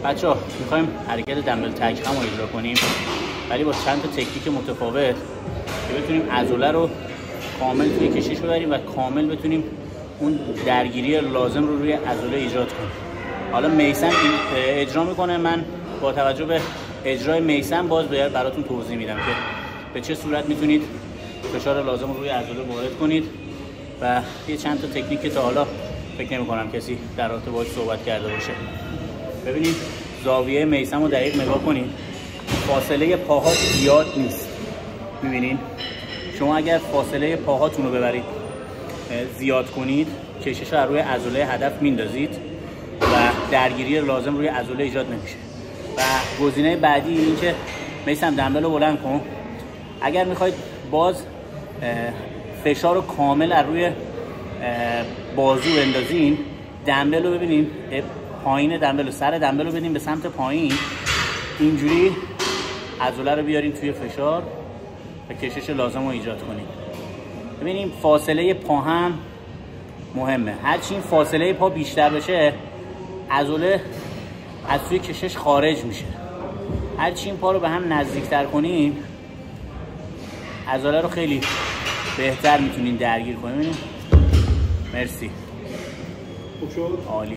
بچه‌ها می‌خوایم حرکت دمبل تک هم رو اجرا کنیم، ولی با چند تا تکنیک متفاوت که بتونیم عضله رو کامل توی کشش ببریم و کامل بتونیم اون درگیری لازم رو روی عضله ایجاد کنیم. حالا میثم اجرا میکنه، من با توجه به اجرای میثم باز براتون توضیح میدم که به چه صورت میتونید فشار لازم رو روی عضله وارد کنید و یه چند تا تکنیک که تا حالا فکر نمی‌کنم کسی در رابطه باهاش صحبت کرده باشه. ببینید زاویه میثم رو دقیق نگاه کنید، فاصله پاها زیاد نیست. می‌بینید شما اگر فاصله پاهاتون رو ببرید زیاد کنید، کشش رو روی عضله هدف میندازید و درگیری لازم روی عضله ایجاد نمیشه. و گزینه بعدی این که میثم دمبل رو بلند کن. اگر میخواید باز فشار رو کامل از روی بازو بندازین، دمبل رو ببینین پایین دمبل و سر دمبل رو بدین به سمت پایین، اینجوری عضله رو بیارین توی فشار و کشش لازم رو ایجاد کنید. ببینیم فاصله پا هم مهمه، هرچی این فاصله پا بیشتر بشه عضله از توی کشش خارج میشه. هرچی این پا رو به هم نزدیکتر کنیم عضله رو خیلی بهتر میتونین درگیر کنین. مرسی. خوب شد؟ عالی.